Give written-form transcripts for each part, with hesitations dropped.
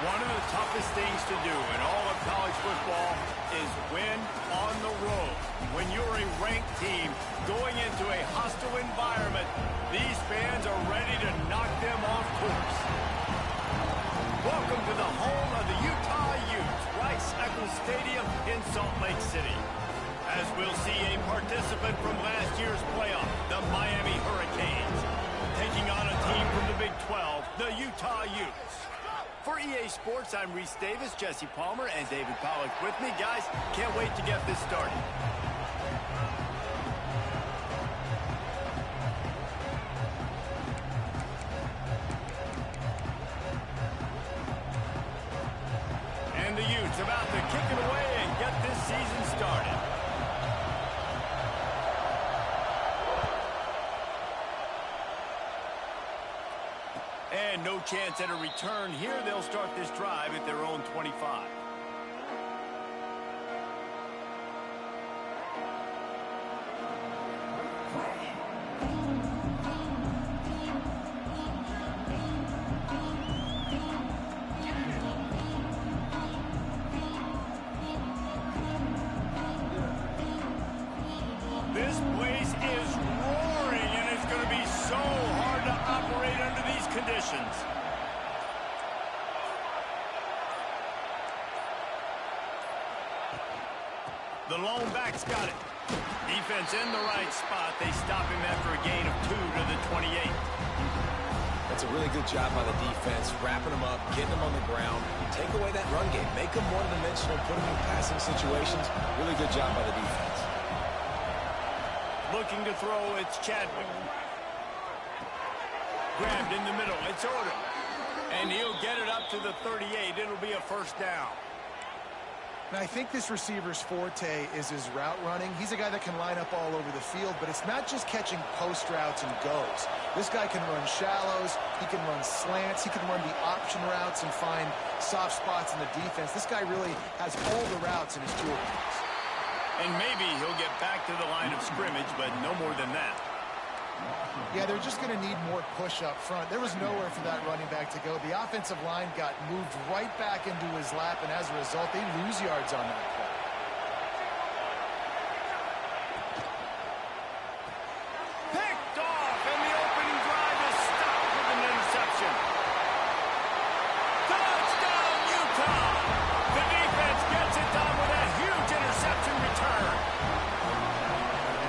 One of the toughest things to do in all of college football is win on the road. When you're a ranked team going into a hostile environment, these fans are ready to knock them off course. Welcome to the home of the Utah Utes, Rice-Eccles Stadium in Salt Lake City. As we'll see a participant from last year's playoff, the Miami Hurricanes, taking on a team from the Big 12, the Utah Utes. For EA Sports, I'm Reese Davis, Jesse Palmer, and David Pollack with me. Guys, can't wait to get this started. And the Utes about to kick it away and get this season started. And no chance at a return here. They'll start this drive at their own 25. This place is roaring, and it's going to be so hard to operate under these conditions. The lone back's got it. Defense in the right spot. They stop him after a gain of 2 to the 28. That's a really good job by the defense, wrapping him up, getting him on the ground. Take away that run game. Make him one-dimensional, put him in passing situations. Really good job by the defense. Looking to throw, it's Chadwick. Grabbed in the middle, it's Odom. And he'll get it up to the 38. It'll be a first down. Now, I think this receiver's forte is his route running. He's a guy that can line up all over the field, but it's not just catching post routes and goes. This guy can run shallows, he can run slants, he can run the option routes and find soft spots in the defense. This guy really has all the routes in his toolbox. And maybe he'll get back to the line of scrimmage, but no more than that. Yeah, they're just going to need more push up front. There was nowhere for that running back to go. The offensive line got moved right back into his lap, and as a result, they lose yards on that play. Picked off, and the opening drive is stopped with an interception. Touchdown, Utah! The defense gets it done with a huge interception return.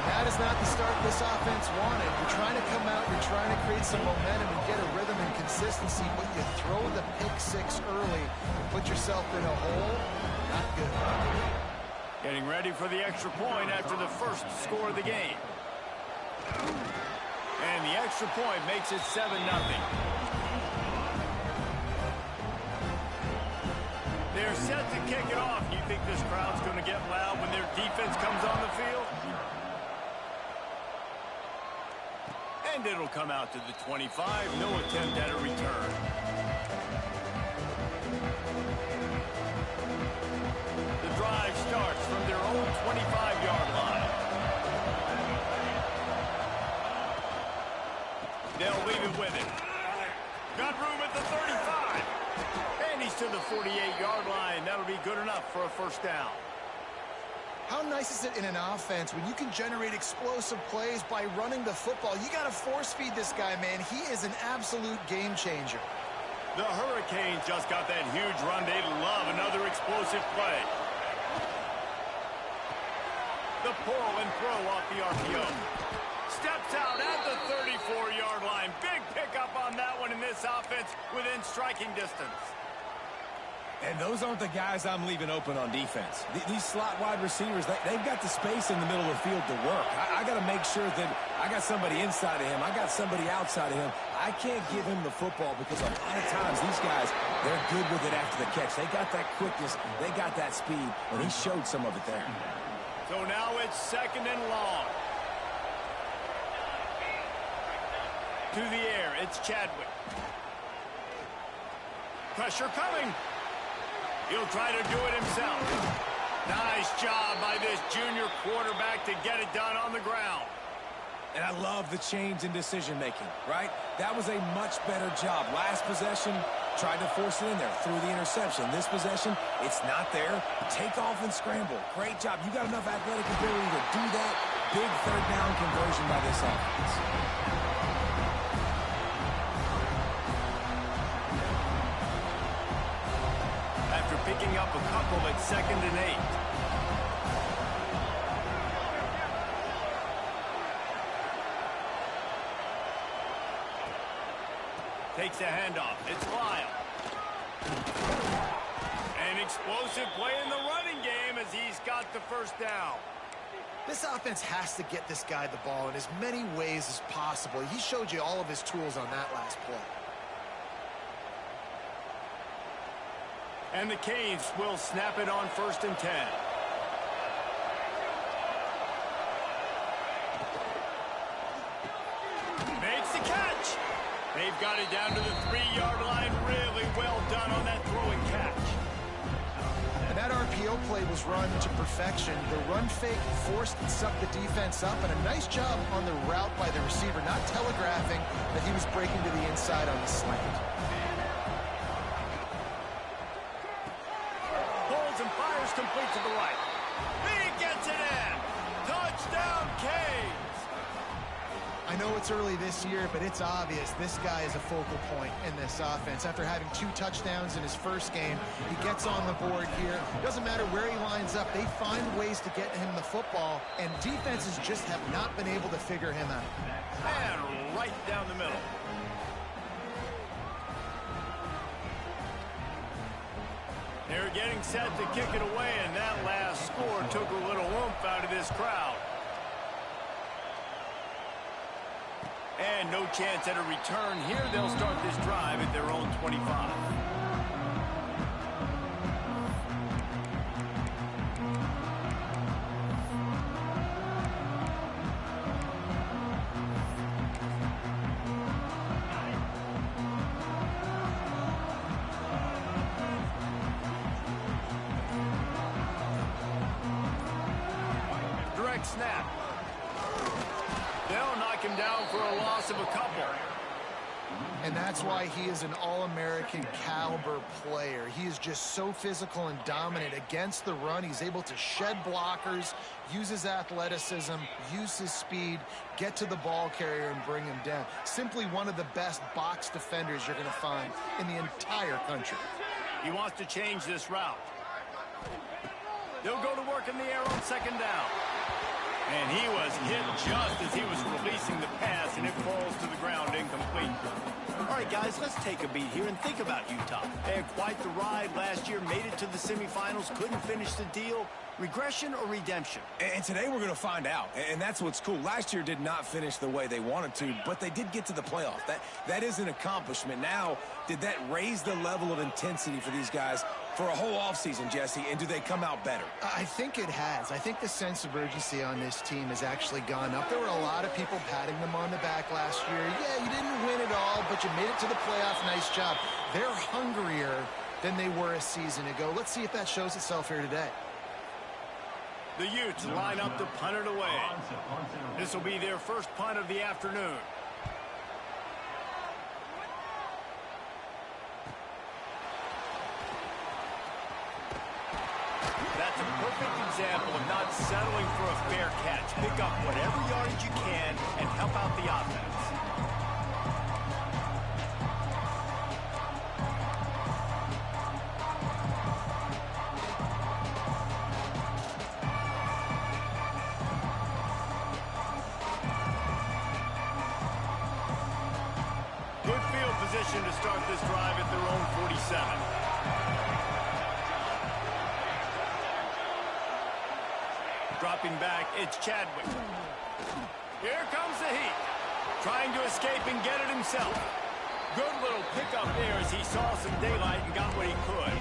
That is not the start this offense wanted. You're trying to come out, you're trying to create some momentum and get a rhythm and consistency, but you throw the pick six early, put yourself in a hole, not good. Getting ready for the extra point after the first score of the game. And the extra point makes it 7-0. They're set to kick it off. Do you think this crowd's going to get loud when their defense comes on the field? And it'll come out to the 25. No attempt at a return. The drive starts from their own 25-yard line. They'll leave it with him. Got room at the 35. And he's to the 48-yard line. That'll be good enough for a first down. How nice is it in an offense when you can generate explosive plays by running the football? You got to force-feed this guy, man. He is an absolute game changer. The Hurricanes just got that huge run. They love another explosive play. The pull and throw off the RPO. Steps out at the 34-yard line. Big pickup on that one in this offense within striking distance. And those aren't the guys I'm leaving open on defense. These slot wide receivers, they've got the space in the middle of the field to work. I got to make sure that I got somebody inside of him. I got somebody outside of him. I can't give him the football because a lot of times these guys, they're good with it after the catch. They got that quickness. They got that speed, and he showed some of it there. So now it's 2nd and long. To the air, it's Chadwick. Pressure coming. He'll try to do it himself. Nice job by this junior quarterback to get it done on the ground. And I love the change in decision-making, right? That was a much better job. Last possession, Tried to force it in there through the interception. This possession, it's not there. Take off and scramble. Great job. You got enough athletic ability to do that. Big third down conversion by this offense. After picking up a couple at 2nd and 8. Takes a handoff. It's Lyle. An explosive play in the running game as he's got the first down. This offense has to get this guy the ball in as many ways as possible. He showed you all of his tools on that last play. And the Canes will snap it on 1st and 10. Makes the catch. They've got it down to the 3-yard line. Really well done on that throwing catch. And that RPO play was run to perfection. The run fake forced and sucked the defense up, and a nice job on the route by the receiver, not telegraphing that he was breaking to the inside on the slant. Pulls and fires complete to the right. He gets it in. Touchdown, Canes. I know it's early this year, but it's obvious this guy is a focal point in this offense. After having 2 touchdowns in his first game, he gets on the board here. Doesn't matter where he lines up, they find ways to get him the football, and defenses just have not been able to figure him out. And right down the middle. They're getting set to kick it away, and that last score took a little oomph out of this crowd. And no chance at a return here. They'll start this drive at their own 25. Direct snap. They'll knock him down for a loss of a couple. And that's why he is an All-American caliber player. He is just so physical and dominant against the run. He's able to shed blockers, use his athleticism, use his speed, get to the ball carrier and bring him down. Simply one of the best box defenders you're going to find in the entire country. He wants to change this route. They'll go to work in the air on 2nd down. And he was hit just as he was releasing the pass, and it falls to the ground incomplete. All right, guys, let's take a beat here and think about Utah. They had quite the ride last year, made it to the semifinals, couldn't finish the deal. Regression or redemption? And today we're going to find out, and that's what's cool. Last year did not finish the way they wanted to, but they did get to the playoff. That is an accomplishment. Now, did that raise the level of intensity for these guys for a whole offseason, Jesse, and do they come out better? I think it has. I think the sense of urgency on this team has actually gone up. There were a lot of people patting them on the back last year. Yeah, you didn't win it all, but you made it to the playoff. Nice job. They're hungrier than they were a season ago. Let's see if that shows itself here today. The Utes line up to punt it away. This will be their first punt of the afternoon. That's a perfect example of not settling for a fair catch. Pick up whatever yardage you can and help out the offense. Good field position to start this drive at their own 47. Dropping back, it's Chadwick. Here comes the heat. Trying to escape and get it himself. Good little pickup there as he saw some daylight and got what he could.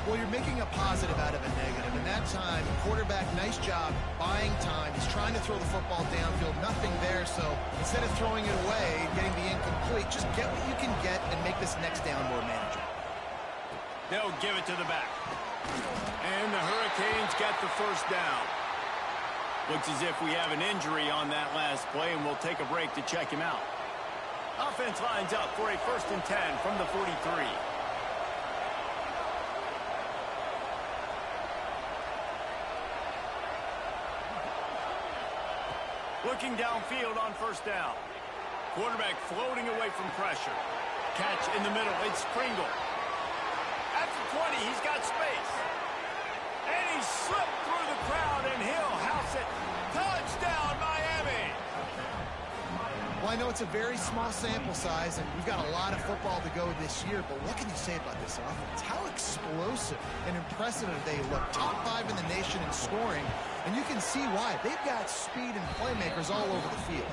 Well, you're making a positive out of a negative. And that time, quarterback, nice job, buying time. He's trying to throw the football downfield. Nothing there, so instead of throwing it away, getting the incomplete, just get what you can get and make this next down more manageable. They'll give it to the back. And the Hurricanes get the first down. Looks as if we have an injury on that last play, and we'll take a break to check him out. Offense lines up for a 1st and 10 from the 43. Looking downfield on 1st down. Quarterback floating away from pressure. Catch in the middle. It's Pringle. At the 20, he's got space. And he slipped through the crowd, and he'll house it. Touchdown, Miami! Well, I know it's a very small sample size, and we've got a lot of football to go this year, but what can you say about this offense? How explosive and impressive they look. Top 5 in the nation in scoring, and you can see why. They've got speed and playmakers all over the field.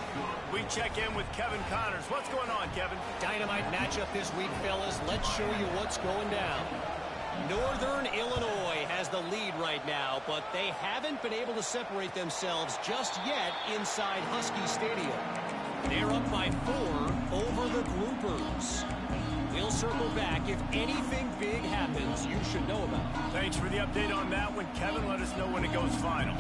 We check in with Kevin Connors. What's going on, Kevin? Dynamite matchup this week, fellas. Let's show you what's going down. Northern Illinois has the lead right now, but they haven't been able to separate themselves just yet inside Husky Stadium. They're up by 4 over the Groupers. We'll circle back. If anything big happens, you should know about it. Thanks for the update on that one, Kevin. Let us know when it goes final.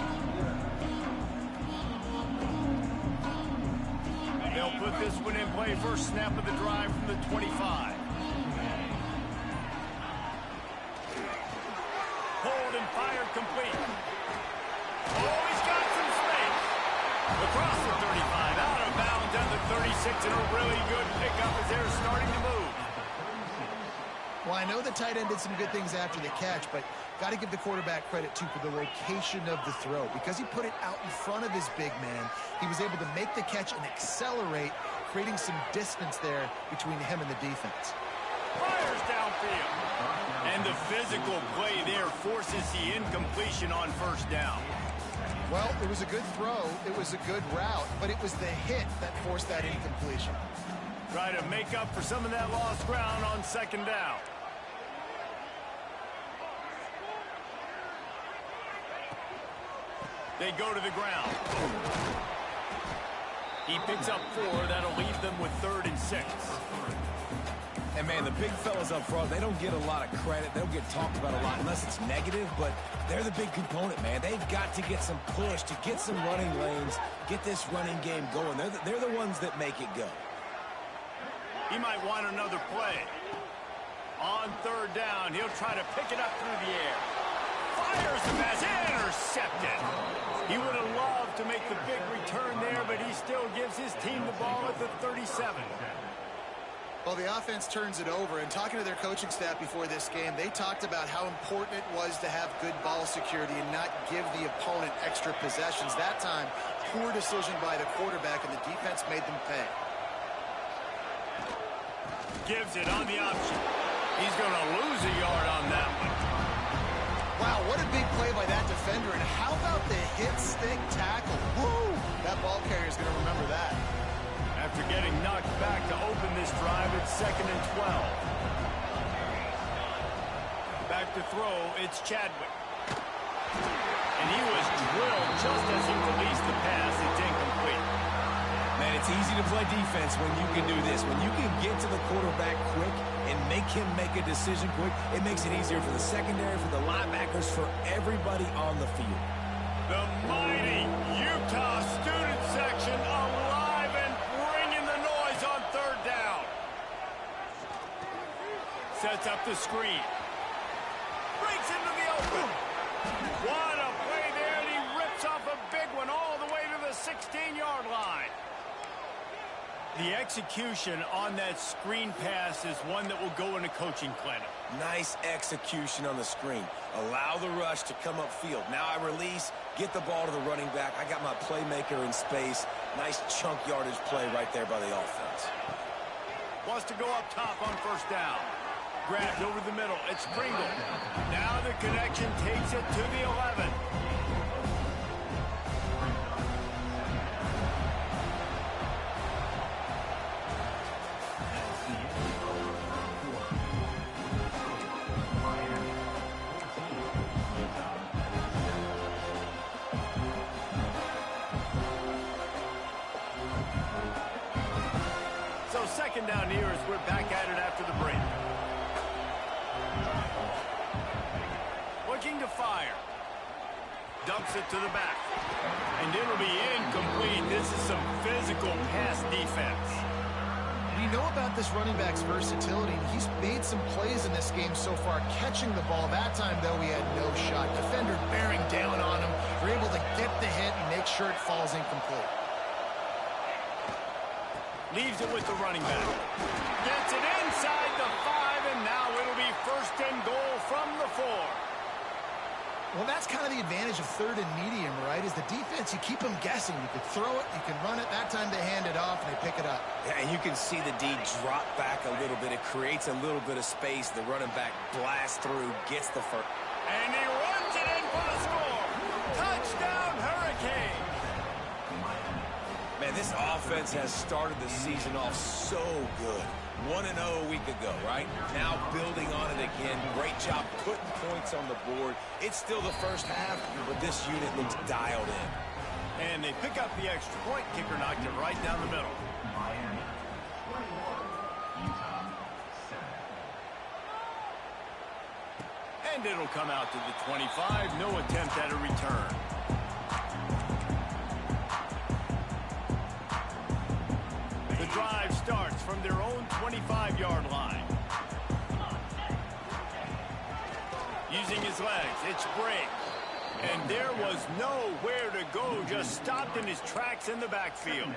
They'll put this one in play. First snap of the drive from the 25. Hold and fired complete. Oh, he's got some space. Across the 35, out of bounds at the 36, and a really good pickup as they're starting to move. Well, I know the tight end did some good things after the catch, but got to give the quarterback credit, too, for the location of the throw. Because he put it out in front of his big man, he was able to make the catch and accelerate, creating some distance there between him and the defense. Fires downfield. And the physical play there forces the incompletion on 1st down. Well, it was a good throw, it was a good route, but it was the hit that forced that incompletion. Try to make up for some of that lost ground on 2nd down. They go to the ground. He picks up 4. That'll leave them with 3rd and 6. And, man, the big fellas up front, they don't get a lot of credit. They don't get talked about a lot unless it's negative, but they're the big component, man. They've got to get some push, to get some running lanes, get this running game going. They're the ones that make it go. He might want another play. On 3rd down, he'll try to pick it up through the air. Fires the pass, intercepted. He would have loved to make the big return there, but he still gives his team the ball at the 37. Well, the offense turns it over, and talking to their coaching staff before this game, they talked about how important it was to have good ball security and not give the opponent extra possessions. That time, poor decision by the quarterback, and the defense made them pay. Gives it on the option. He's going to lose a yard on that one. Wow, what a big play by that defender, and how about the hit-stick tackle? Woo! That ball carrier's going to remember that. After getting knocked back to open this drive, it's 2nd and 12. Back to throw, it's Chadwick. And he was drilled just as he released the pass. It's incomplete. Man, it's easy to play defense when you can do this. When you can get to the quarterback quick and make him make a decision quick, it makes it easier for the secondary, for the linebackers, for everybody on the field. The mighty Utah student section alive and bringing the noise on 3rd down. Sets up the screen. Breaks into the open. What a play there, and he rips off a big one all the way to the 16-yard line. The execution on that screen pass is one that will go in a coaching clinic. Nice execution on the screen. Allow the rush to come upfield. Now I release, get the ball to the running back. I got my playmaker in space. Nice chunk yardage play right there by the offense. Wants to go up top on 1st down. Grabbed over the middle. It's Pringle. Now the connection takes it to the 11. So 2nd down here as we're back at it after the break. Looking to fire. Dumps it to the back. And it'll be incomplete. This is some physical pass defense. know about this running back's versatility. He's made some plays in this game so far, catching the ball. That time, though, he had no shot. Defender bearing down on him. They're able to get the hit and make sure it falls incomplete. Leaves it with the running back. Gets it inside the 5, and now it'll be 1st and goal from the 4. Well, that's kind of the advantage of 3rd and medium, right? Is the defense, you keep them guessing. You can throw it, you can run it. That time they hand it off and they pick it up. Yeah, and you can see the D drop back a little bit. It creates a little bit of space. The running back blasts through, gets the first. And he runs it in for the score. Touchdown, Hurricane. Man, this offense has started the season off so good. 1-0 a week ago, right? Now building on it again. Great job putting points on the board. It's still the first half, but this unit looks dialed in. And they pick up the extra point. Kicker knocked it right down the middle. And it'll come out to the 25. No attempt at a return. The drive starts from their own 25-yard line. Using his legs, it's break. And there was nowhere to go, just stopped in his tracks in the backfield.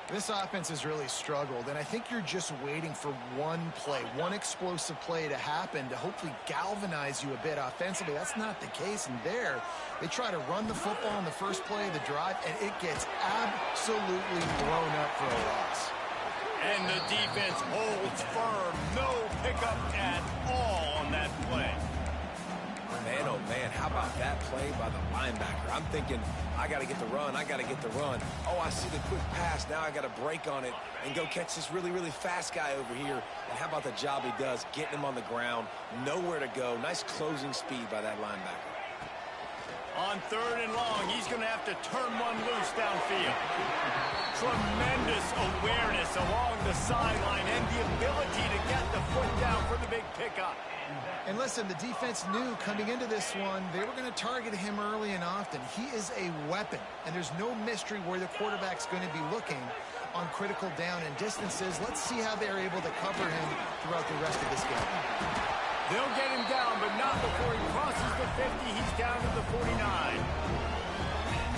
This offense has really struggled, and I think you're just waiting for one play, one explosive play to happen to hopefully galvanize you a bit offensively. That's not the case, and there, they try to run the football in the first play of the drive, and it gets absolutely blown up for a loss. And the defense holds firm. No pickup at all on that play. Man, oh man, how about that play by the linebacker? I'm thinking, I got to get the run, I got to get the run. Oh, I see the quick pass, now I got to break on it and go catch this really, really fast guy over here. And how about the job he does, getting him on the ground, nowhere to go. Nice closing speed by that linebacker. On 3rd and long, he's going to have to turn one loose downfield. Tremendous awareness along the sideline and the ability to get the foot down for the big pickup. And listen, the defense knew coming into this one, they were going to target him early and often. He is a weapon, and there's no mystery where the quarterback's going to be looking on critical down and distances. Let's see how they're able to cover him throughout the rest of this game. They'll get him down, but not before he crosses the 50. He's down to the 49.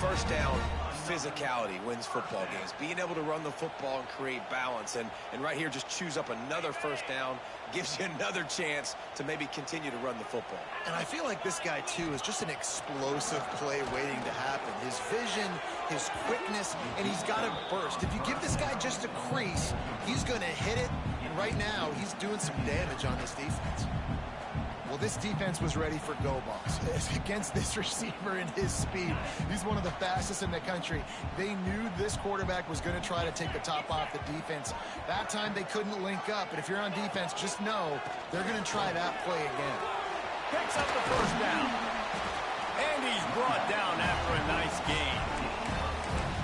First down, physicality wins football games. Being able to run the football and create balance. And right here, just choose up another first down. Gives you another chance to maybe continue to run the football. And I feel like this guy, too, is just an explosive play waiting to happen. His vision, his quickness, and he's got to burst. If you give this guy just a crease, he's going to hit it. And right now, he's doing some damage on this defense. Well, this defense was ready for go balls against this receiver and his speed. He's one of the fastest in the country. They knew this quarterback was going to try to take the top off the defense. That time they couldn't link up, but if you're on defense, just know they're going to try that play again. Picks up the first down. And he's brought down after a nice gain.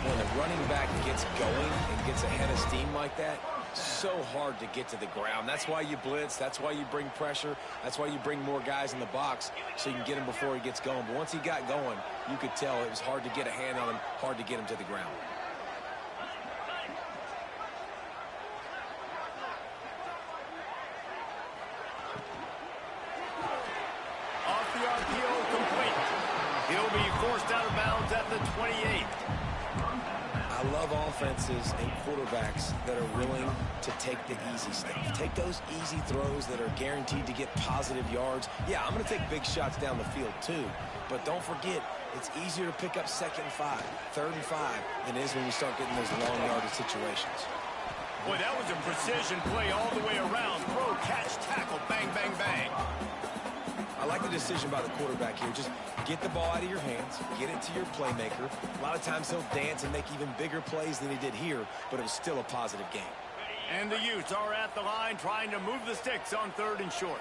When the running back gets going and gets ahead of steam like that, so hard to get to the ground. That's why you blitz. That's why you bring pressure. That's why you bring more guys in the box so you can get him before he gets going. But once he got going, you could tell it was hard to get a hand on him, hard to get him to the ground. Off the RPO, complete. He'll be forced out of bounds at the 28. I love offenses and quarterbacks that are willing to take the easy stuff. Take those easy throws that are guaranteed to get positive yards. Yeah, I'm going to take big shots down the field too, but don't forget, it's easier to pick up 2nd and 5, 3rd and 5 than it is when you start getting those long yardage situations. Boy, that was a precision play all the way around. Throw, catch, tackle, bang, bang, bang. I like the decision by the quarterback here. Just get the ball out of your hands, get it to your playmaker. A lot of times he'll dance and make even bigger plays than he did here, but it was still a positive game. And the Utes are at the line trying to move the sticks on 3rd and short.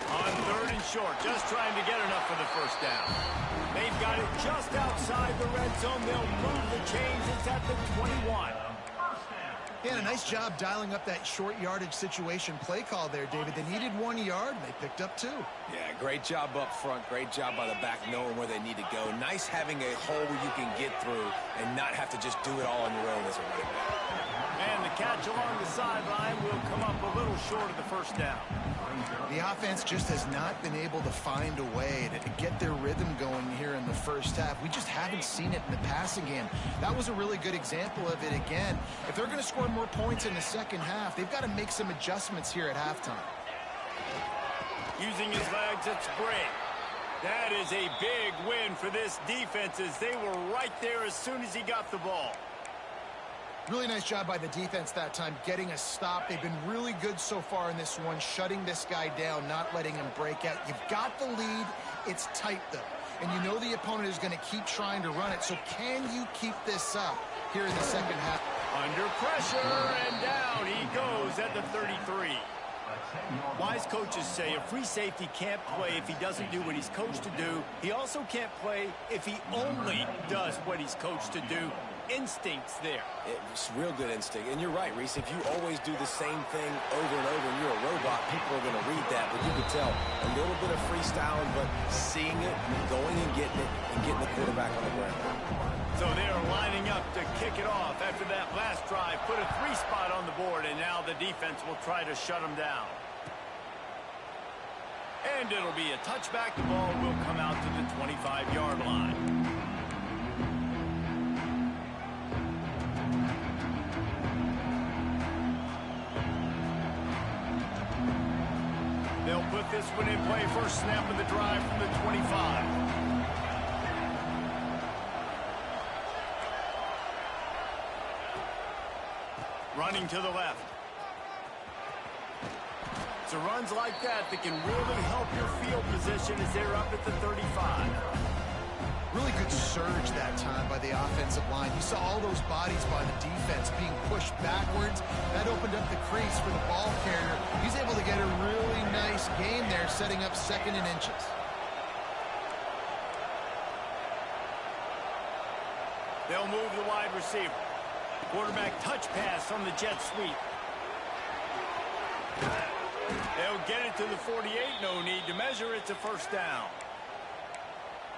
On 3rd and short, just trying to get enough for the first down. They've got it just outside the red zone. They'll move the chains. It's at the 21. Yeah, a nice job dialing up that short yardage situation play call there, David. They needed 1 yard, and they picked up 2. Yeah, great job up front. Great job by the back knowing where they need to go. Nice having a hole where you can get through and not have to just do it all on your own as a running back. And the catch along the sideline will come up a little short of the first down. The offense just has not been able to find a way to get their rhythm going here in the first half. We just haven't seen it in the passing game. That was a really good example of it again. If they're going to score more points in the second half, they've got to make some adjustments here at halftime. Using his legs, it's great. That is a big win for this defense as they were right there as soon as he got the ball. Really nice job by the defense that time, getting a stop. They've been really good so far in this one, shutting this guy down, not letting him break out. You've got the lead. It's tight, though. And you know the opponent is going to keep trying to run it. So can you keep this up here in the second half? Under pressure, and down he goes at the 33. Wise coaches say a free safety can't play if he doesn't do what he's coached to do. He also can't play if he only does what he's coached to do. Instincts there. It's real good instinct. And you're right, Reese. If you always do the same thing over and over and you're a robot, people are going to read that. But you can tell a little bit of freestyling, but seeing it, going and getting the quarterback on the ground. So they are lining up to kick it off after that last drive. Put a 3 spot on the board, and now the defense will try to shut them down. And it'll be a touchback. The ball will come out to the 25-yard line. They'll put this one in play. First snap of the drive from the 25. Running to the left. It's runs like that can really help your field position as they're up at the 35. Really good surge that time by the offensive line. You saw all those bodies by the defense being pushed backwards. That opened up the crease for the ball carrier. He's able to get a really nice gain there, setting up 2nd and inches. They'll move the wide receiver. Quarterback touch pass on the jet sweep. They'll get it to the 48. No need to measure. It's a first down.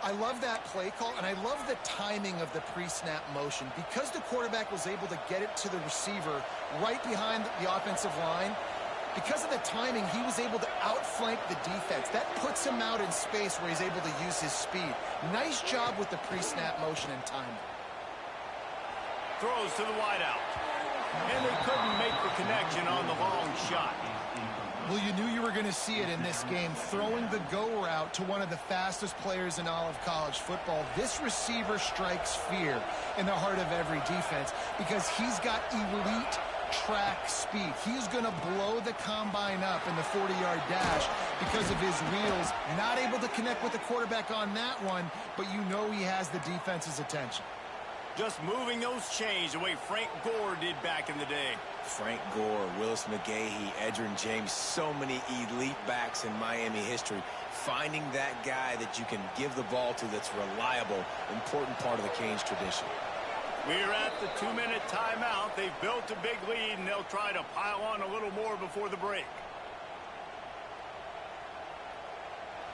I love that play call, and I love the timing of the pre-snap motion. Because the quarterback was able to get it to the receiver right behind the offensive line, because of the timing, he was able to outflank the defense. That puts him out in space where he's able to use his speed. Nice job with the pre-snap motion and timing. Throws to the wideout. And they couldn't make the connection on the long shot. Well, you knew you were going to see it in this game, throwing the go route to one of the fastest players in all of college football. This receiver strikes fear in the heart of every defense because he's got elite track speed. He's going to blow the combine up in the 40-yard dash because of his wheels. Not able to connect with the quarterback on that one, but you know he has the defense's attention. Just moving those chains the way Frank Gore did back in the day. Frank Gore, Willis McGahee, Edgerrin James, so many elite backs in Miami history. Finding that guy that you can give the ball to that's reliable, important part of the Canes tradition. We're at the 2-minute timeout. They've built a big lead, and they'll try to pile on a little more before the break.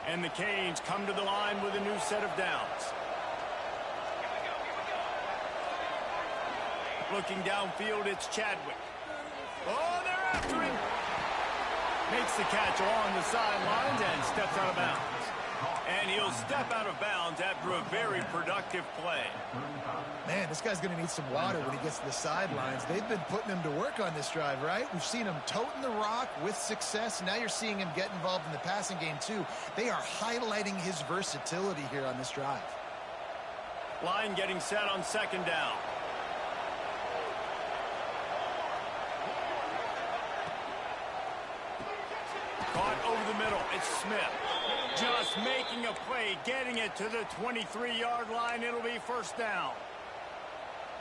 And the Canes come to the line with a new set of downs. Looking downfield, it's Chadwick. Oh, they're after him. Makes the catch along the sidelines and steps out of bounds. And he'll step out of bounds after a very productive play. Man, this guy's going to need some water when he gets to the sidelines. They've been putting him to work on this drive, right? We've seen him toting the rock with success. Now you're seeing him get involved in the passing game, too. They are highlighting his versatility here on this drive. Line getting set on 2nd down. Caught over the middle. It's Smith. Just making a play, getting it to the 23-yard line. It'll be first down.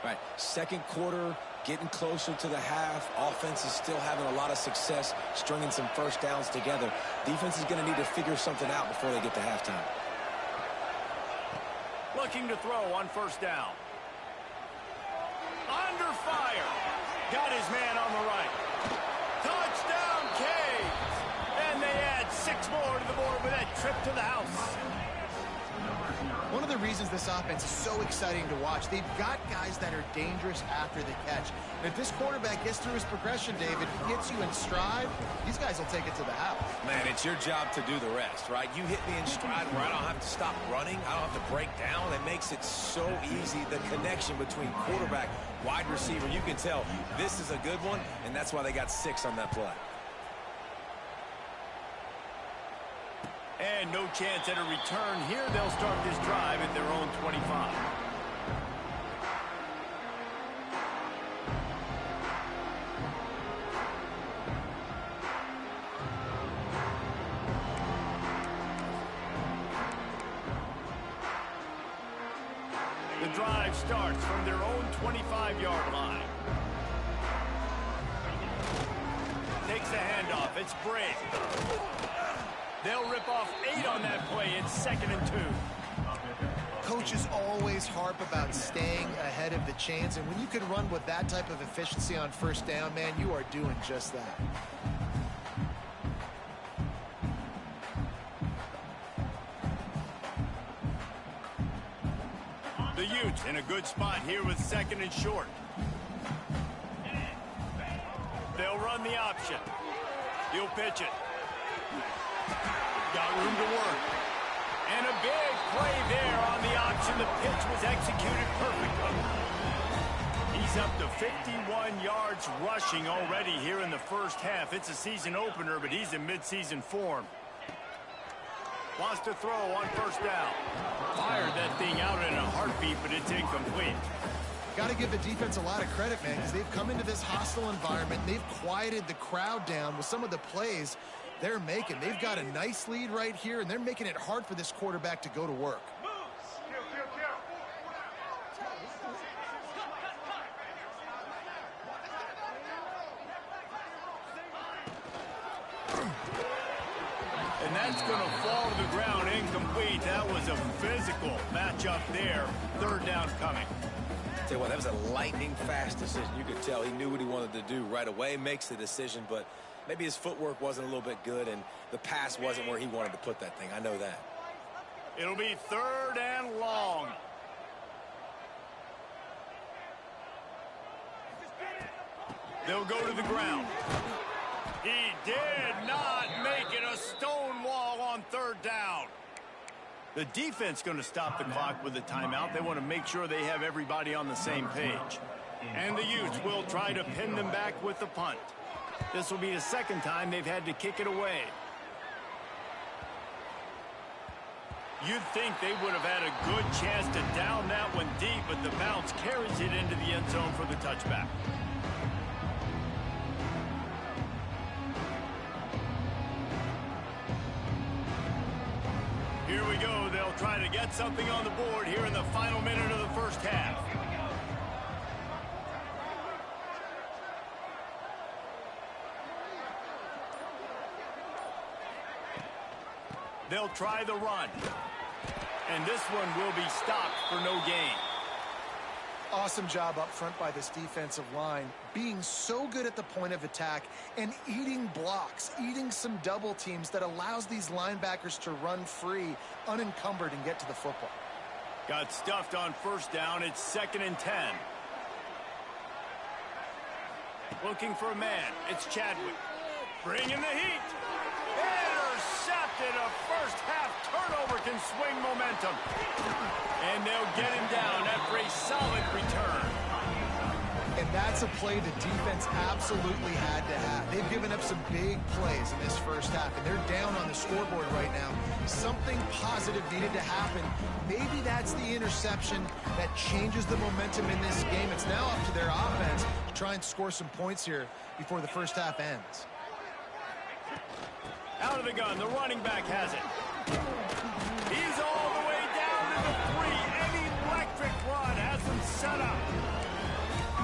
Right, second quarter, getting closer to the half. Offense is still having a lot of success stringing some first downs together. Defense is going to need to figure something out before they get to halftime. Looking to throw on first down. Under fire. Got his man on the right. Touchdown, Canes! And they add 6 more to the board with that trip to the house. One of the reasons this offense is so exciting to watch, they've got guys that are dangerous after the catch. And if this quarterback gets through his progression, David, hits you in stride, these guys will take it to the house. Man, it's your job to do the rest, right? You hit me in stride where I don't have to stop running. I don't have to break down. It makes it so easy. The connection between quarterback, wide receiver, you can tell this is a good one, and that's why they got 6 on that play. And no chance at a return here. They'll start this drive at their own 25. The drive starts from their own 25-yard line. Takes the handoff. It's Brave. They'll rip off 8 on that play. It's 2nd and 2. Coaches always harp about staying ahead of the chains, and when you can run with that type of efficiency on first down, man, you are doing just that. The Utes in a good spot here with 2nd and short. They'll run the option. He'll pitch it. Got room to work. And a big play there on the option. The pitch was executed perfectly. He's up to 51 yards rushing already here in the first half. It's a season opener, but he's in midseason form. Wants to throw on first down. Fired that thing out in a heartbeat, but it's incomplete. Got to give the defense a lot of credit, man, because they've come into this hostile environment. They've quieted the crowd down with some of the plays they're making. They've got a nice lead right here, and they're making it hard for this quarterback to go to work. And that's going to fall to the ground incomplete. That was a physical matchup there. 3rd down coming. Tell you what, that was a lightning-fast decision. You could tell he knew what he wanted to do right away, makes the decision, but maybe his footwork wasn't a little bit good, and the pass wasn't where he wanted to put that thing. I know that. It'll be 3rd and long. They'll go to the ground. He did not make it a stone wall on 3rd down. The defense going to stop the clock with a timeout. They want to make sure they have everybody on the same page. And the Utes will try to pin them back with the punt. This will be the 2nd time they've had to kick it away. You'd think they would have had a good chance to down that one deep, but the bounce carries it into the end zone for the touchback. Here we go. They'll try to get something on the board here in the final minute of the first half. They'll try the run. And this one will be stopped for no gain. Awesome job up front by this defensive line, being so good at the point of attack and eating blocks, eating some double teams that allows these linebackers to run free, unencumbered, and get to the football. Got stuffed on first down. It's 2nd and 10. Looking for a man. It's Chadwick. Bringing the heat. Intercepted. A first half turnover can swing momentum. And they'll get him down after a solid return. And that's a play the defense absolutely had to have. They've given up some big plays in this first half, and they're down on the scoreboard right now. Something positive needed to happen. Maybe that's the interception that changes the momentum in this game. It's now up to their offense to try and score some points here before the first half ends. Out of the gun, the running back has it. He's all the way down to the 3. An electric run has him set up.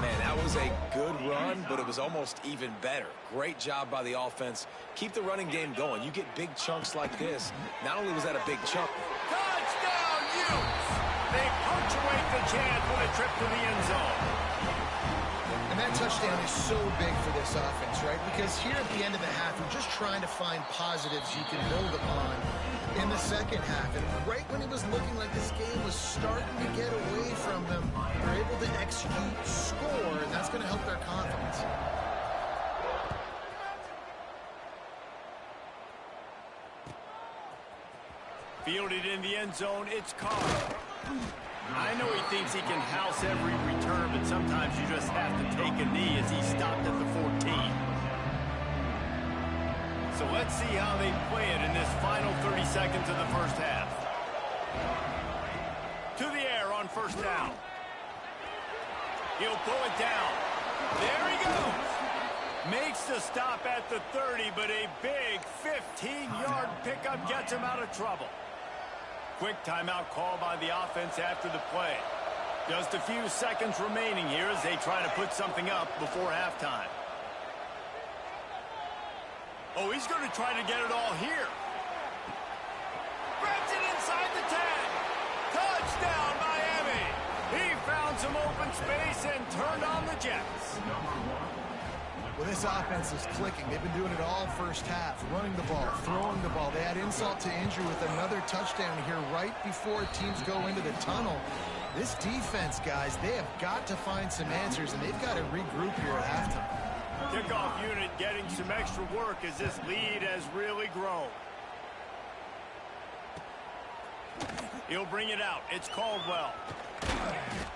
Man, that was a good run, but it was almost even better. Great job by the offense. Keep the running game going. You get big chunks like this. Not only was that a big chunk. Touchdown, Utes! They punctuate the chance with a trip to the end zone. And And that touchdown is so big for this offense, right? Because here at the end of the half, you're just trying to find positives you can build upon in the second half. And right when it was looking like this game was starting to get away from them, they're able to execute, score, and that's going to help their confidence. Fielded in the end zone, it's Carr. I know he thinks he can house every return, but sometimes you just have to take a knee as he stopped at the 14. So let's see how they play it in this final 30 seconds of the first half. To the air on first down. He'll pull it down. There he goes. Makes the stop at the 30, but a big 15-yard pickup gets him out of trouble. Quick timeout call by the offense after the play. Just a few seconds remaining here as they try to put something up before halftime. Oh, he's going to try to get it all here. Grabs it inside the 10. Touchdown, Miami. He found some open space and turned on the Jets. Well, this offense is clicking. They've been doing it all first half, running the ball, throwing the ball. They add insult to injury with another touchdown here right before teams go into the tunnel. This defense, guys, they have got to find some answers, and they've got to regroup here at halftime. Kickoff unit getting some extra work as this lead has really grown. He'll bring it out. It's Caldwell.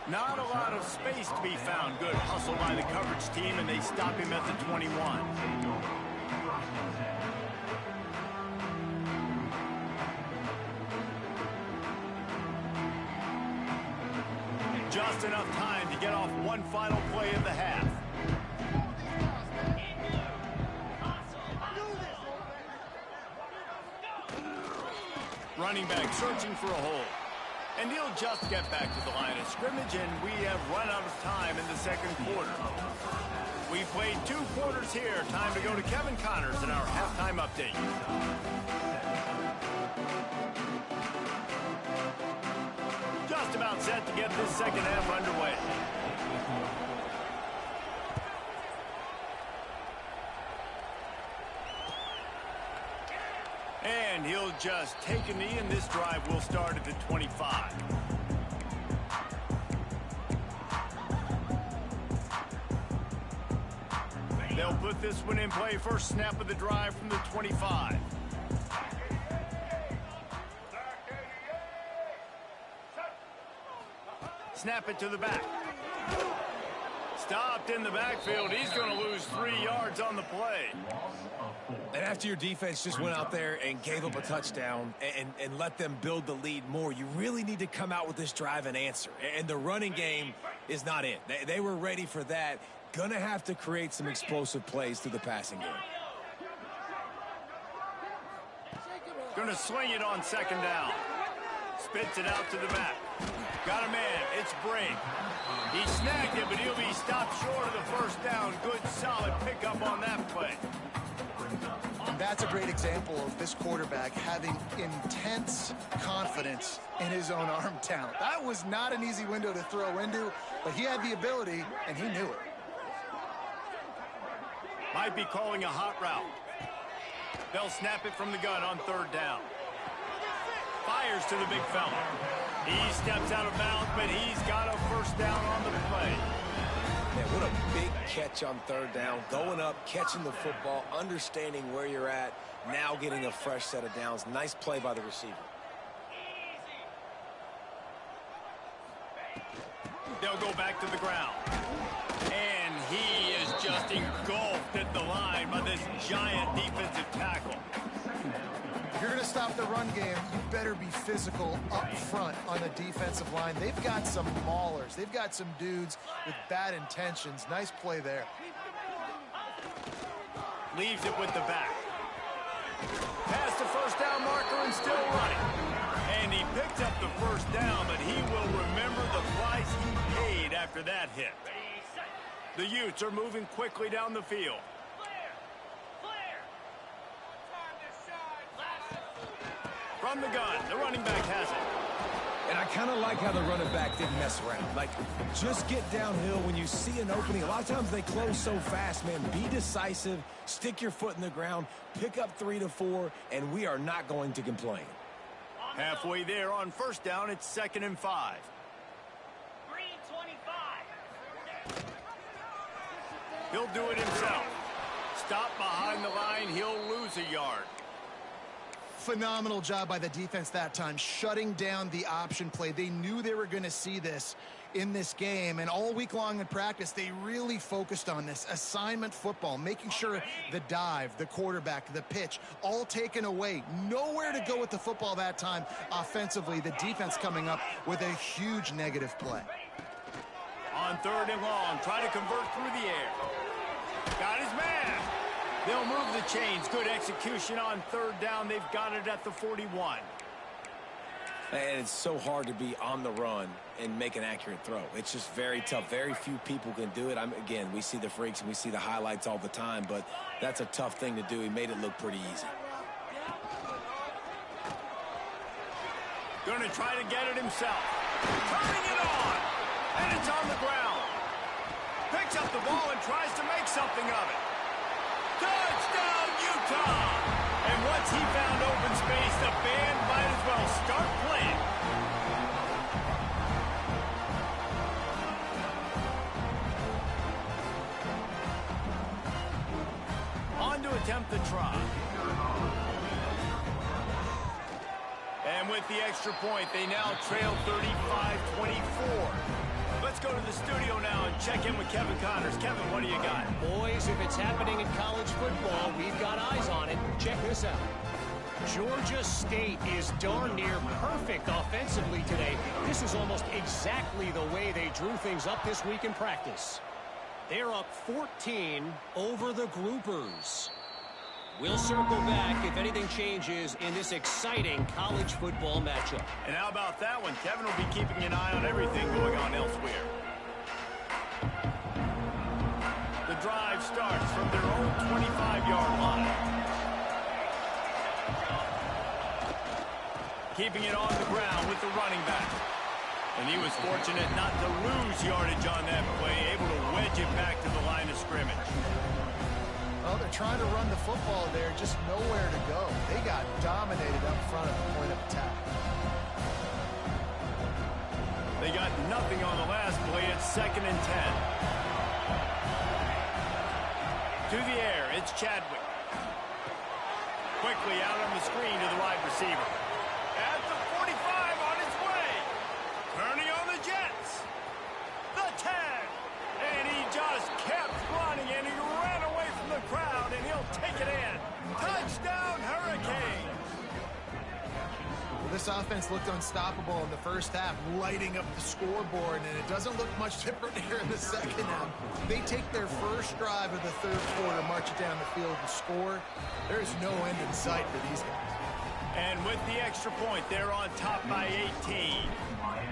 Not a lot of space to be found. Good hustle by the coverage team, and they stop him at the 21. Just enough time to get off one final play of the half. Running back searching for a hole. And he'll just get back to the line of scrimmage, and we have run out of time in the second quarter. We played 2 quarters here. Time to go to Kevin Connors in our halftime update. Just about set to get this second half underway. And he'll just take a knee, and this drive will start at the 25. They'll put this one in play. First snap of the drive from the 25. Snap it to the back. Stopped in the backfield. He's going to lose 3 yards on the play. And after your defense just went out there and gave up a touchdown and let them build the lead more, you really need to come out with this drive and answer. And the running game is not it. They were ready for that. Gonna have to create some explosive plays through the passing game. Gonna swing it on second down. Spits it out to the back. Got a man. It's Brake. He snagged it, but he'll be stopped short of the first down. Good, solid pickup on that play. And that's a great example of this quarterback having intense confidence in his own arm talent. That was not an easy window to throw into, but he had the ability, and he knew it. Might be calling a hot route. They'll snap it from the gun on third down. Fires to the big fella. He steps out of bounds, but he's got a first down on the play. Man, what a big catch on third down. Going up, catching the football, understanding where you're at, now getting a fresh set of downs. Nice play by the receiver. They'll go back to the ground. And he is just engulfed at the line by this giant defensive tackle. If you're going to stop the run game, you better be physical up front on the defensive line. They've got some maulers. They've got some dudes with bad intentions. Nice play there. Leaves it with the back. Past the first down marker and still running. And he picked up the first down, but he will remember the price he paid after that hit. The Utes are moving quickly down the field. From the gun, the running back has it. And I kind of like how the running back didn't mess around. Like, just get downhill when you see an opening. A lot of times they close so fast, man. Be decisive, stick your foot in the ground, pick up 3 to 4, and we are not going to complain. Halfway there on first down, it's 2nd and 5. He'll do it himself. Stop behind the line, he'll lose a yard. Phenomenal job by the defense that time, shutting down the option play. They knew they were going to see this in this game, and all week long in practice, they really focused on this assignment football, making sure the dive, the quarterback, the pitch, all taken away. Nowhere to go with the football that time offensively. The defense coming up with a huge negative play. On 3rd and long, try to convert through the air. Got his man. They'll move the chains. Good execution on 3rd down. They've got it at the 41. And it's so hard to be on the run and make an accurate throw. It's just very tough. Very few people can do it. Again, we see the freaks and we see the highlights all the time, but that's a tough thing to do. He made it look pretty easy. Going to try to get it himself. Turning it on. And it's on the ground. Picks up the ball and tries to make something of it. Touchdown, Utah! And once he found open space, the band might as well start playing. On to attempt the try. And with the extra point, they now trail 35-24. Let's go to the studio now and check in with Kevin Connors. Kevin, what do you got? Boys, if it's happening in college football, we've got eyes on it. Check this out. Georgia State is darn near perfect offensively today. This is almost exactly the way they drew things up this week in practice. They're up 14 over the Groupers. We'll circle back if anything changes in this exciting college football matchup. And how about that one? Kevin will be keeping an eye on everything going on elsewhere. The drive starts from their own 25-yard line. Keeping it on the ground with the running back. And he was fortunate not to lose yardage on that play, able to wedge it back to the line of scrimmage. Well, they're trying to run the football there, just nowhere to go. They got dominated up front at the point of attack. They got nothing on the last play. It's 2nd and 10. To the air, it's Chadwick. Quickly out on the screen to the wide receiver. At the 45 on his way. Turning on the Jets. The 10. And he just kept running, and he ran away from the crowd, and he'll take it in. Touchdown, Hurricanes. Well, this offense looked unstoppable in the first half, lighting up the scoreboard, and it doesn't look much different here in the second half. They take their first drive of the 3rd quarter, march it down the field, and score. There's no end in sight for these guys. And with the extra point, they're on top by 18.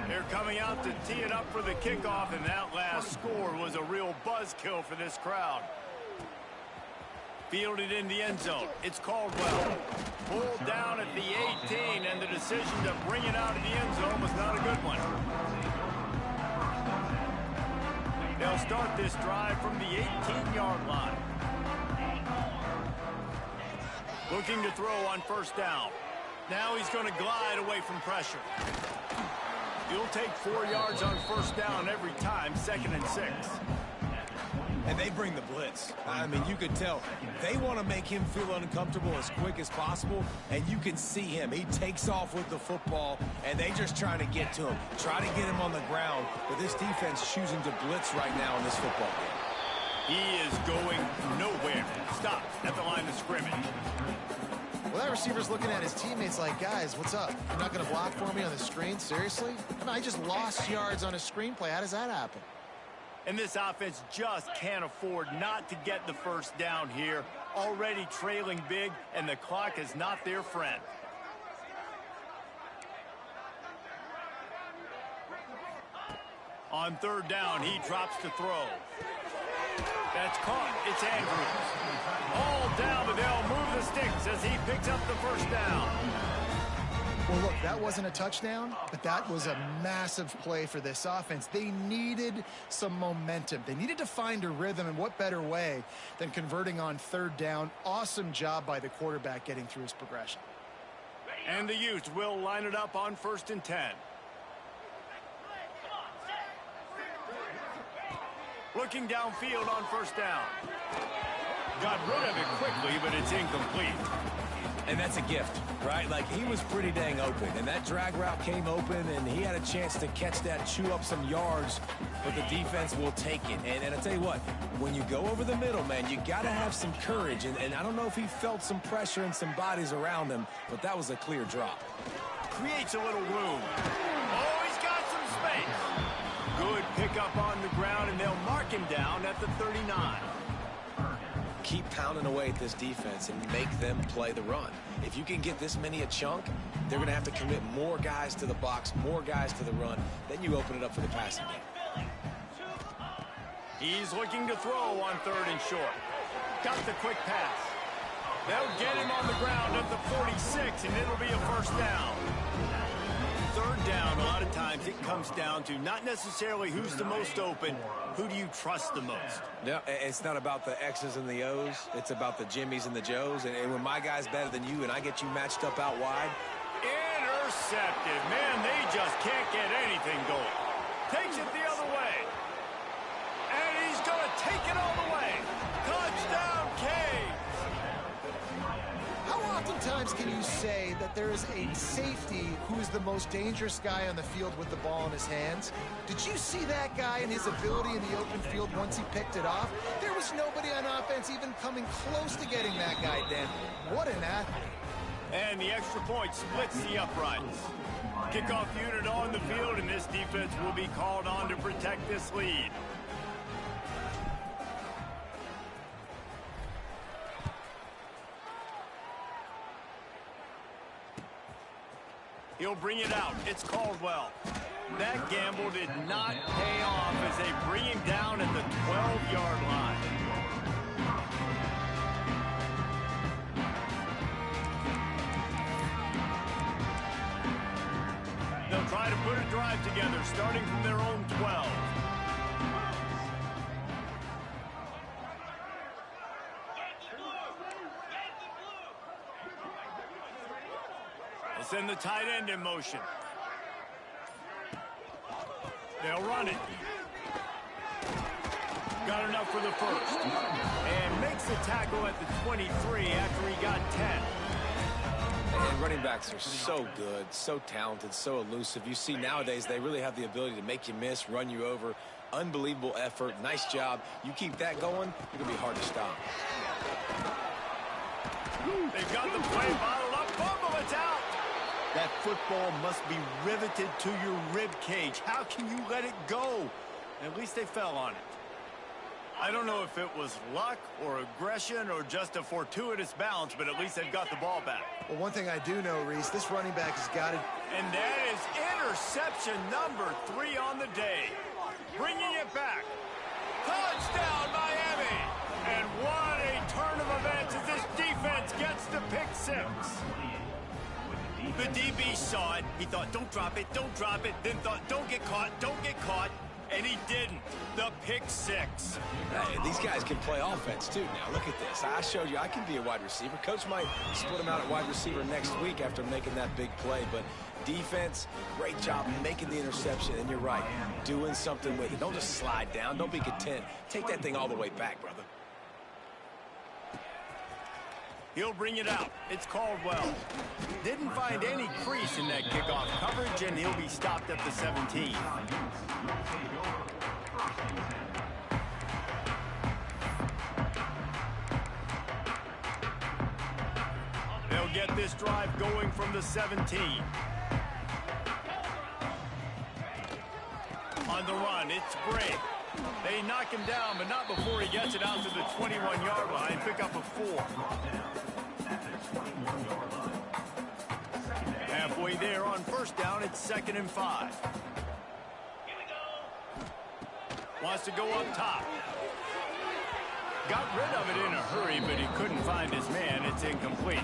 They're coming out to tee it up for the kickoff, and that last score was a real buzzkill for this crowd. Fielded in the end zone. It's Caldwell. Pulled down at the 18, and the decision to bring it out of the end zone was not a good one. They'll start this drive from the 18-yard line. Looking to throw on first down. Now he's going to glide away from pressure. He'll take 4 yards on first down every time, 2nd and 6. And they bring the blitz. I mean, you could tell they want to make him feel uncomfortable as quick as possible, and you can see him. He takes off with the football, and they just trying to get to him, try to get him on the ground. But this defense choosing to blitz right now in this football game. He is going nowhere. Stop at the line of scrimmage. Well, that receiver's looking at his teammates like, guys, what's up? You're not going to block for me on the screen? Seriously? I mean, I just lost yards on a screenplay. How does that happen? And this offense just can't afford not to get the first down here. Already trailing big, and the clock is not their friend. On 3rd down, he drops to throw. That's caught. It's Andrews. All down, but they'll move the sticks as he picks up the first down. Well, look, that wasn't a touchdown, but that was a massive play for this offense. They needed some momentum. They needed to find a rhythm, and what better way than converting on third down. Awesome job by the quarterback getting through his progression. And the Utes will line it up on 1st and 10. Looking downfield on 1st down. Got rid of it quickly, but it's incomplete. And that's a gift, right? Like, he was pretty dang open, and that drag route came open, and he had a chance to catch that, chew up some yards, but the defense will take it. And I tell you what, when you go over the middle, man, you got to have some courage, and I don't know if he felt some pressure and some bodies around him, but that was a clear drop. Creates a little room. Oh, he's got some space. Good pickup on the ground, and they'll mark him down at the 39. Keep pounding away at this defense and make them play the run. If you can get this many a chunk, they're going to have to commit more guys to the box, more guys to the run. Then you open it up for the passing game. He's looking to throw on 3rd and short. Got the quick pass. They'll get him on the ground at the 46, and it'll be a 1st down. 3rd down, a lot of times it comes down to not necessarily who's the most open, who do you trust the most? No, it's not about the X's and the O's. It's about the Jimmies and the Joes. And when my guy's better than you and I get you matched up out wide. Intercepted. Man, they just can't get anything going. Takes it the other way. And he's going to take it all the way. Touchdown, Canes. How oftentimes can you say that there is a safety who is the most dangerous guy on the field with the ball in his hands? Did you see that guy and his ability in the open field once he picked it off? There was nobody on offense even coming close to getting that guy down. What an athlete. And the extra point splits the uprights. Kickoff unit on the field, and this defense will be called on to protect this lead. He'll bring it out. It's Caldwell. That gamble did not pay off as they bring him down at the 12-yard line. They'll try to put a drive together, starting from their own 12. Send the tight end in motion. They'll run it. Got enough for the 1st. And makes the tackle at the 23 after he got 10. And running backs are so good, so talented, so elusive. You see nowadays they really have the ability to make you miss, run you over. Unbelievable effort. Nice job. You keep that going, it'll be hard to stop. They've got the play bottled up. Fumble, it's out. That football must be riveted to your rib cage. How can you let it go? At least they fell on it. I don't know if it was luck or aggression or just a fortuitous bounce, but at least they've got the ball back. Well, one thing I do know, Reese, this running back has got it. And that is interception number 3 on the day. Bringing it back. Touchdown, Miami! And what a turn of events as this defense gets the pick 6. The DB saw it. He thought, don't drop it, then thought, don't get caught, and he didn't. The pick 6. Hey, these guys can play offense, too. Now, look at this. I showed you I can be a wide receiver. Coach might split him out at wide receiver next week after making that big play, but defense, great job making the interception, and you're right, doing something with it. Don't just slide down. Don't be content. Take that thing all the way back, brother. He'll bring it out. It's Caldwell. Didn't find any crease in that kickoff coverage, and he'll be stopped at the 17. They'll get this drive going from the 17. On the run, it's Gray. They knock him down, but not before he gets it out to the 21-yard line. Pick up a 4. Halfway there on 1st down, it's 2nd and 5. Wants to go up top. Got rid of it in a hurry, but he couldn't find his man. It's incomplete.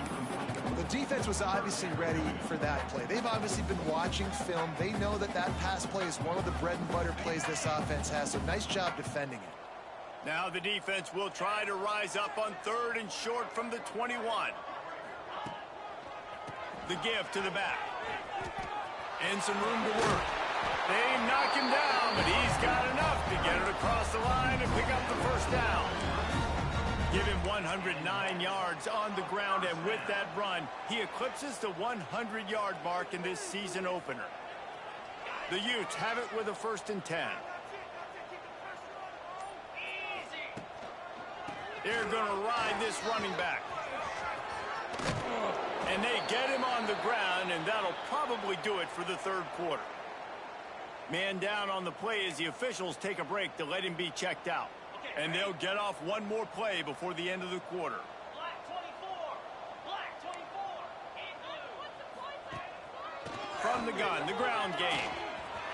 The Defense was obviously ready for that play. They've obviously been watching film. They know that that pass play is one of the bread and butter plays this offense has, so nice job defending it. Now the defense will try to rise up on 3rd and short from the 21. The give to the back. And some room to work. They knock him down, but he's got enough to get it across the line and pick up the first down. Give him 109 yards on the ground, and with that run, he eclipses the 100-yard mark in this season opener. The Utes have it with a 1st and 10. They're going to ride this running back. And they get him on the ground, and that'll probably do it for the 3rd quarter. Man down on the play as the officials take a break to let him be checked out. And they'll get off one more play before the end of the quarter. From the gun, the ground game.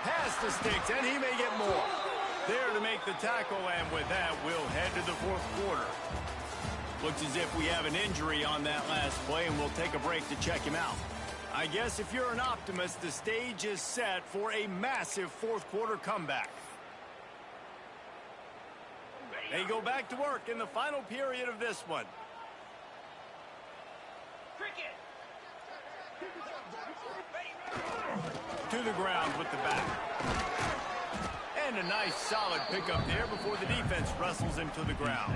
Pass the sticks, and he may get more. There to make the tackle, and with that, we'll head to the 4th quarter. Looks as if we have an injury on that last play, and we'll take a break to check him out. I guess if you're an optimist, the stage is set for a massive 4th quarter comeback. They go back to work in the final period of this one. To the ground with the back. And a nice solid pickup there before the defense wrestles him to the ground.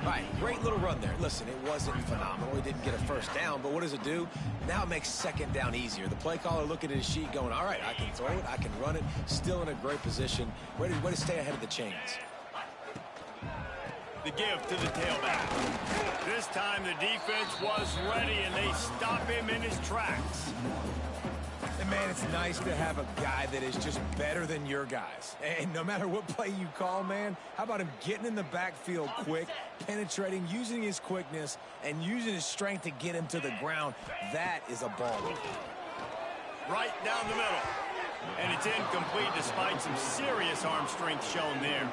Right, great little run there. Listen, it wasn't phenomenal. He didn't get a first down, but what does it do? Now it makes 2nd down easier. The play caller looking at his sheet going, all right, I can throw it, I can run it, still in a great position, ready to stay ahead of the chains. The give to the tailback. This time the defense was ready, and they stop him in his tracks. And, man, it's nice to have a guy that is just better than your guys. And no matter what play you call, man, how about him getting in the backfield quick, penetrating, using his quickness, and using his strength to get him to the ground? That is a baller. Right down the middle. And it's incomplete despite some serious arm strength shown there.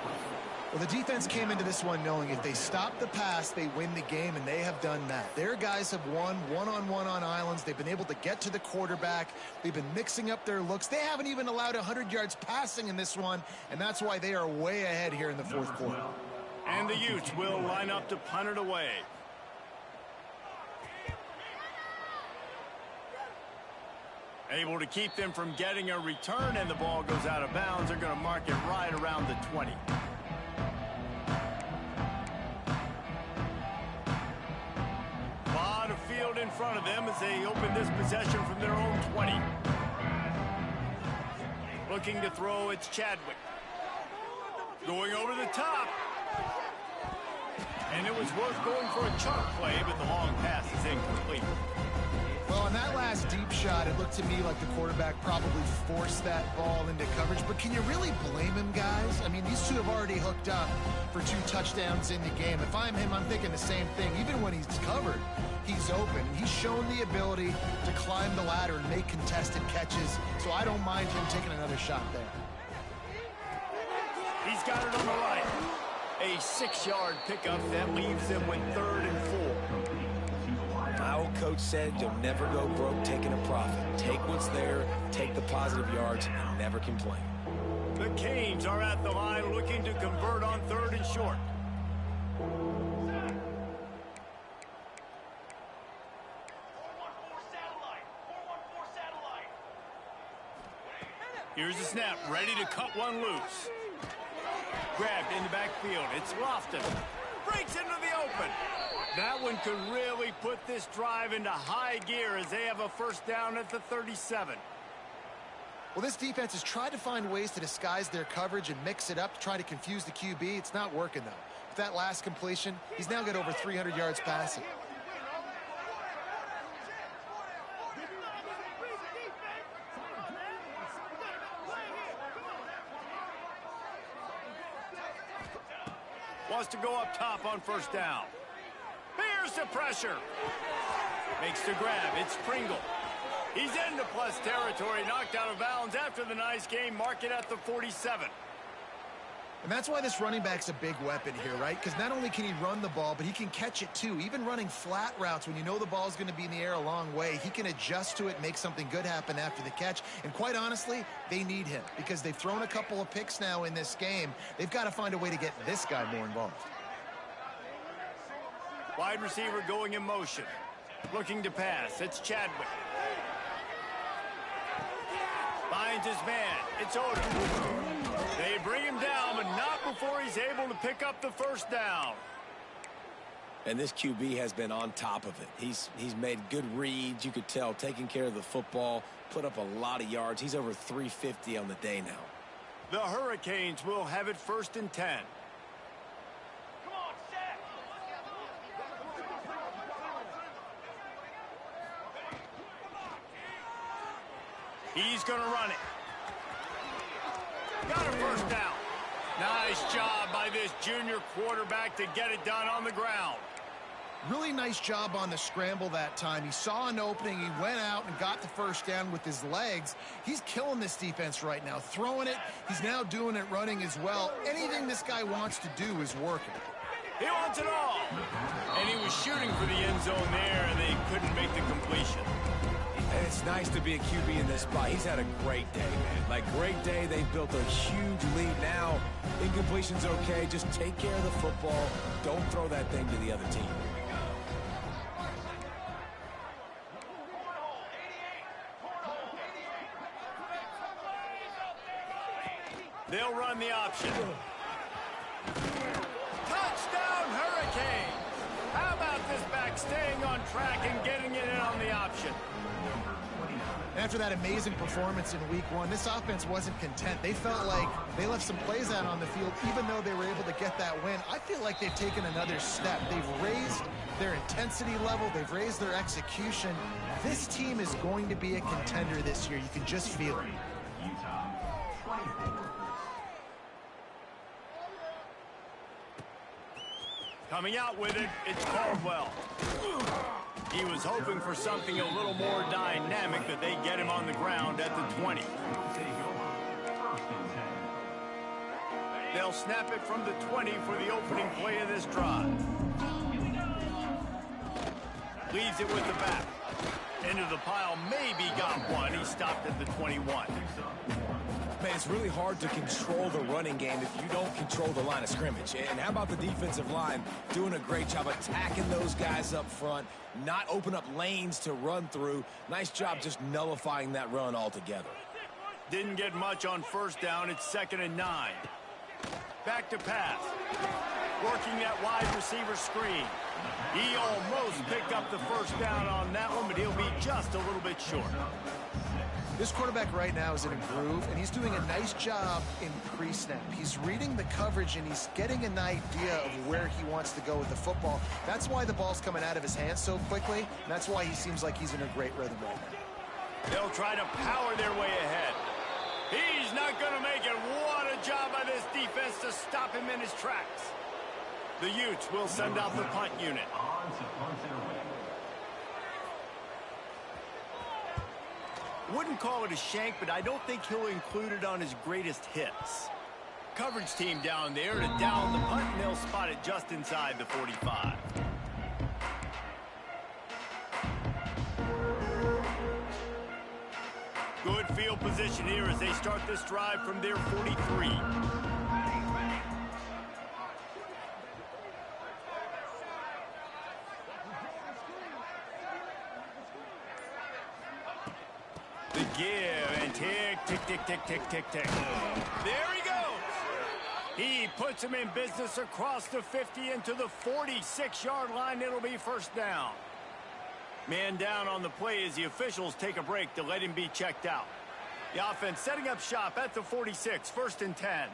Well, the defense came into this one knowing if they stop the pass, they win the game, and they have done that. Their guys have won one-on-one on islands. They've been able to get to the quarterback. They've been mixing up their looks. They haven't even allowed 100 yards passing in this one, and that's why they are way ahead here in the 4th quarter. And the Utes will line up to punt it away. Able to keep them from getting a return, and the ball goes out of bounds. They're going to mark it right around the 20. Lot of field in front of them as they open this possession from their own 20. Looking to throw, it's Chadwick. Going over the top. And it was worth going for a chunk play, but the long pass is incomplete. Well, on that last deep shot, it looked to me like the quarterback probably forced that ball into coverage. But can you really blame him, guys? I mean, these two have already hooked up for 2 touchdowns in the game. If I'm him, I'm thinking the same thing. Even when he's covered, he's open. He's shown the ability to climb the ladder and make contested catches. So I don't mind him taking another shot there. He's got it on the right. A 6-yard pickup that leaves them with 3rd and 4. My old coach said you'll never go broke taking a profit. Take what's there, take the positive yards, and never complain. The Canes are at the line looking to convert on 3rd and short. Here's the snap, ready to cut one loose. Grabbed in the backfield. It's Lofton. Breaks into the open. That one could really put this drive into high gear as they have a first down at the 37. Well, this defense has tried to find ways to disguise their coverage and mix it up to try to confuse the QB. It's not working, though. With that last completion, he's now got over 300 yards passing. Wants to go up top on first down. Here's the pressure. Makes the grab. It's Pringle. He's into plus territory, knocked out of bounds after the nice game. Mark it at the 47. And that's why this running back's a big weapon here, right? Because not only can he run the ball, but he can catch it too. Even running flat routes when you know the ball's going to be in the air a long way, he can adjust to it, make something good happen after the catch. And quite honestly, they need him because they've thrown a couple of picks now in this game. They've got to find a way to get this guy more involved. Wide receiver going in motion. Looking to pass. It's Chadwick. Finds his man. It's Odom. They bring him down, but not before he's able to pick up the first down. And this QB has been on top of it. He's made good reads. You could tell, taking care of the football, put up a lot of yards. He's over 350 on the day now. The Hurricanes will have it 1st and 10. He's going to run it. Got a first down. Nice job by this junior quarterback to get it done on the ground. Really nice job on the scramble that time. He saw an opening. He went out and got the first down with his legs. He's killing this defense right now. Throwing it. He's now doing it running as well. Anything this guy wants to do is working. He wants it all. And he was shooting for the end zone there, and they couldn't make the completion. And it's nice to be a QB in this spot. He's had a great day, man. Like, great day. They've built a huge lead now. Incompletion's okay. Just take care of the football. Don't throw that thing to the other team. They'll run the option. Touchdown, Hurricane! How about this back staying on track and getting it in on the option? After that amazing performance in week one, this offense wasn't content. They felt like they left some plays out on the field, even though they were able to get that win. I feel like they've taken another step. They've raised their intensity level. They've raised their execution. This team is going to be a contender this year. You can just feel it. Coming out with it, it's Caldwell. He was hoping for something a little more dynamic, but they get him on the ground at the 20. They'll snap it from the 20 for the opening play of this drive. Leaves it with the back. Into the pile, maybe got one. He stopped at the 21. Man, it's really hard to control the running game if you don't control the line of scrimmage. And how about the defensive line doing a great job attacking those guys up front, not open up lanes to run through. Nice job just nullifying that run altogether. Didn't get much on first down. It's 2nd and 9. Back to pass. Working that wide receiver screen. He almost picked up the first down on that one, but he'll be just a little bit short. This quarterback right now is in a groove, and he's doing a nice job in pre-snap. He's reading the coverage, and he's getting an idea of where he wants to go with the football. That's why the ball's coming out of his hands so quickly, and that's why he seems like he's in a great rhythm right now. They'll try to power their way ahead. He's not going to make it. What a job by this defense to stop him in his tracks. The Utes will send out the punt unit. Wouldn't call it a shank, but I don't think he'll include it on his greatest hits. Coverage team down there to down the punt, and they'll spot it just inside the 45. Good field position here as they start this drive from their 43. The give and tick, tick, tick, tick, tick, tick, tick. There he goes. He puts him in business across the 50 into the 46-yard line. It'll be first down. Man down on the play as the officials take a break to let him be checked out. The offense setting up shop at the 46, 1st and 10.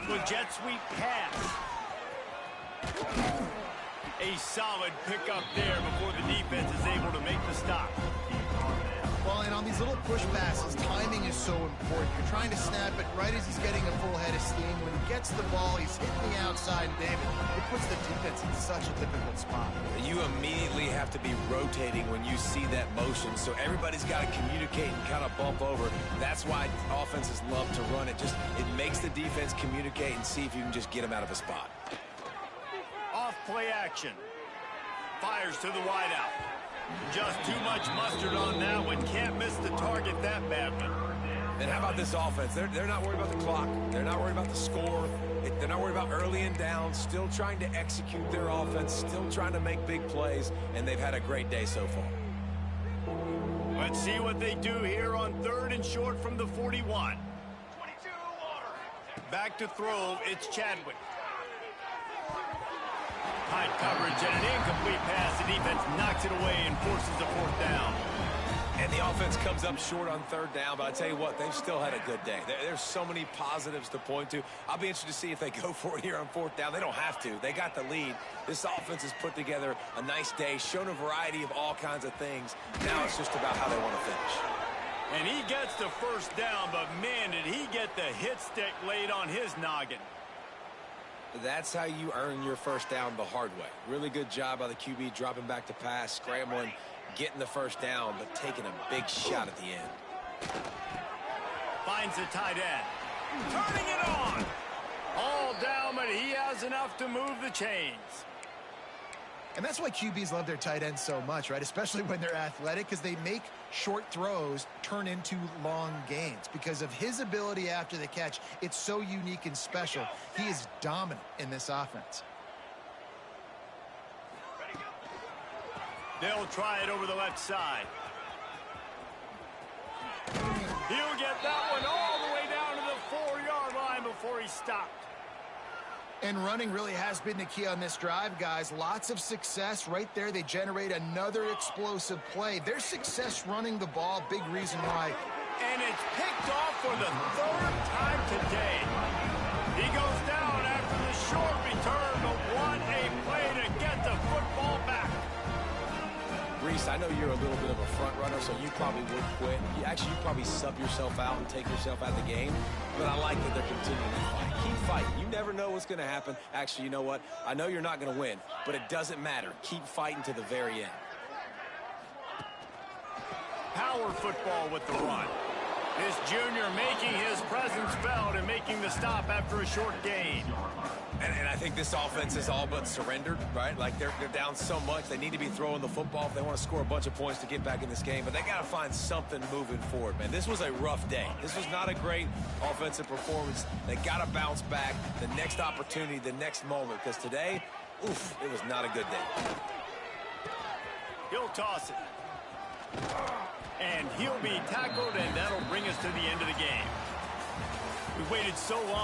The jet sweep pass. A solid pickup there before the defense is able to make the stop. Well, and on these little push passes, timing is so important. You're trying to snap it right as he's getting a full head of steam. When he gets the ball, he's hitting the outside, and David, it puts the defense in such a difficult spot. You immediately have to be rotating when you see that motion, so everybody's got to communicate and kind of bump over. That's why offenses love to run it. It makes the defense communicate and see if you can just get them out of a spot. Off play action. Fires to the wideout. Just too much mustard on that one. Can't miss the target that badly. And how about this offense? They're not worried about the clock. They're not worried about the score. They're not worried about early and down. Still trying to execute their offense. Still trying to make big plays. And they've had a great day so far. Let's see what they do here on 3rd and short from the 41. Back to throw. It's Chadwick. Tight coverage and an incomplete pass. The defense knocks it away and forces a 4th down. And the offense comes up short on 3rd down, but I tell you what, they've still had a good day. There's so many positives to point to. I'll be interested to see if they go for it here on 4th down. They don't have to. They got the lead. This offense has put together a nice day, shown a variety of all kinds of things. Now it's just about how they want to finish. And he gets the 1st down, but man, did he get the hit stick laid on his noggin. That's how you earn your 1st down the hard way. Really good job by the QB, dropping back to pass, scrambling, getting the 1st down, but taking a big shot at the end. Finds the tight end. Turning it on. All down, but he has enough to move the chains. And that's why QBs love their tight ends so much, right? Especially when they're athletic, because they make short throws turn into long gains. Because of his ability after the catch, it's so unique and special. He is dominant in this offense. They'll try it over the left side. He'll get that one all the way down to the 4-yard line before he stopped. And running really has been the key on this drive, guys. Lots of success right there. They generate another explosive play. Their success running the ball, big reason why. And it's picked off for the 3rd time today. He goes down after the short return, but what a play to get the football back. Reese, I know you're a little bit of a front runner, so you probably would quit. You probably sub yourself out and take yourself out of the game. But I like that they're continuing to fight. Keep fighting. You never know what's going to happen. Actually, you know what? I know you're not going to win, but it doesn't matter. Keep fighting to the very end. Power football with the run. This junior making his presence felt and making the stop after a short gain. And I think this offense is all but surrendered, right? Like they're down so much. They need to be throwing the football if they want to score a bunch of points to get back in this game. But they got to find something moving forward, man. This was a rough day. This was not a great offensive performance. They got to bounce back the next opportunity, the next moment. Because today, oof, it was not a good day. He'll toss it. And he'll be tackled, and that'll bring us to the end of the game. We waited so long.